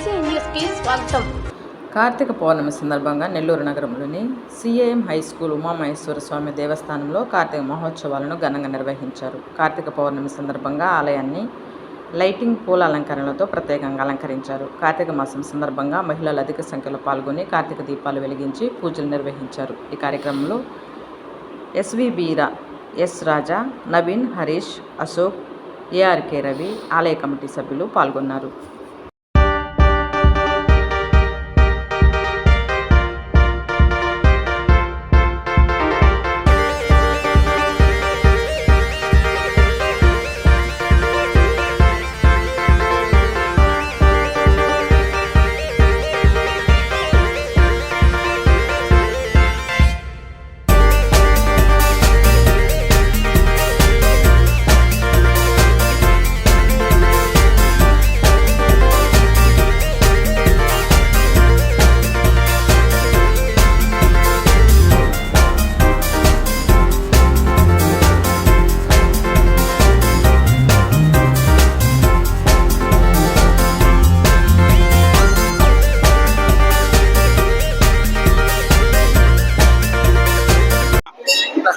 BC న్యూస్కి స్వాగతం. కార్తీక పౌర్ణమి సందర్భంగా నెల్లూరు నగరంలోని సిఐఎం హై స్కూల్ ఉమామహేశ్వర స్వామి దేవస్థానంలో కార్తీక మహోత్సవాలను ఘనంగా నిర్వహించారు. కార్తీక పౌర్ణమి సందర్భంగా ఆలయాన్ని లైటింగ్, పూల అలంకరణలతో ప్రత్యేకంగా అలంకరించారు. కార్తీక మాసం సందర్భంగా మహిళలు అధిక సంఖ్యలో పాల్గొని కార్తీక దీపాలు వెలిగించి పూజలు నిర్వహించారు. ఈ కార్యక్రమంలో ఎస్విబీరా, ఎస్ రాజా, నవీన్, హరీష్, అశోక్, ఏఆర్కే రవి, ఆలయ కమిటీ సభ్యులు పాల్గొన్నారు.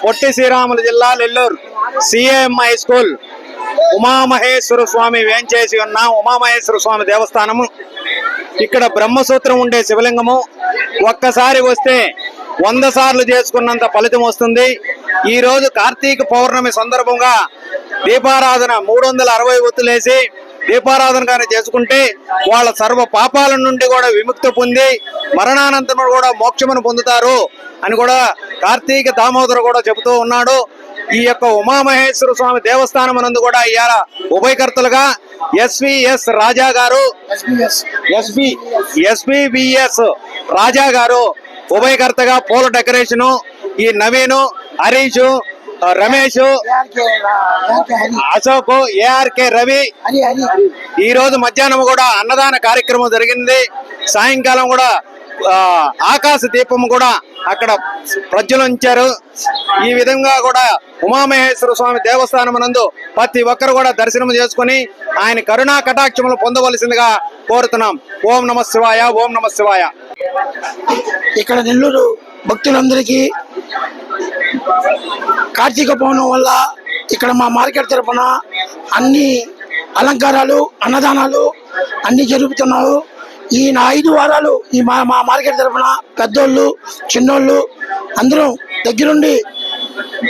పొట్టి శ్రీరాములు జిల్లా Nellore CM high school Umamaheswara Swamy వేంచేసి ఉన్న ఉమామహేశ్వర స్వామి దేవస్థానము. ఇక్కడ బ్రహ్మసూత్రం ఉండే శివలింగము. ఒక్కసారి వస్తే 100 సార్లు చేసుకున్నంత ఫలితం వస్తుంది. ఈ రోజు కార్తీక పౌర్ణమి సందర్భంగా దీపారాధన 360 ఒత్తులేసి దీపారాధన కానీ చేసుకుంటే వాళ్ళ సర్వ పాపాల నుండి కూడా విముక్తి పొంది మరణానంతరం కూడా మోక్షమును పొందుతారు అని కూడా కార్తీక దామోదరు కూడా చెబుతూ ఉన్నాడు. ఈ యొక్క ఉమామహేశ్వర స్వామి దేవస్థానం నందు కూడా ఇవాళ ఉభయకర్తలుగా ఎస్విఎస్ రాజా గారు, ఎస్బిబిఎస్ రాజా గారు ఉభయకర్తగా పూల డెకరేషను, ఈ నవీను, హరీష్, రమేష్, అశోక్, ఏఆర్కే రవి. ఈ రోజు మధ్యాహ్నం కూడా అన్నదాన కార్యక్రమం జరిగింది. సాయంకాలం కూడా ఆకాశ దీపం కూడా అక్కడ ప్రజ్వలించారు. ఈ విధంగా కూడా ఉమామహేశ్వర స్వామి దేవస్థానం నందు ప్రతి ఒక్కరు కూడా దర్శనం చేసుకుని ఆయన కరుణా కటాక్షములు పొందవలసిందిగా కోరుతున్నాం. ఓం నమ శివాయ, ఓం నమ శివాయ. ఇక్కడ నెల్లూరు భక్తులందరికీ కార్తీక పౌర్ణమి వల్ల ఇక్కడ మా మార్కెట్ తరఫున అన్ని అలంకారాలు, అన్నదానాలు అన్ని జరుపుతున్నావు. ఈ 5 వారాలు ఈ మా మార్కెట్ తరఫున పెద్దోళ్ళు, చిన్నోళ్ళు అందరం దగ్గరుండి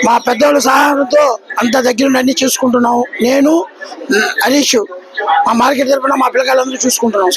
మా పెద్దోళ్ళ సహాయంతో అంత దగ్గరుండి అన్ని చూసుకుంటున్నాము. నేను, హరీష్ మా మార్కెట్ తరఫున మా పిల్లకాయలందరూ చూసుకుంటున్నాం.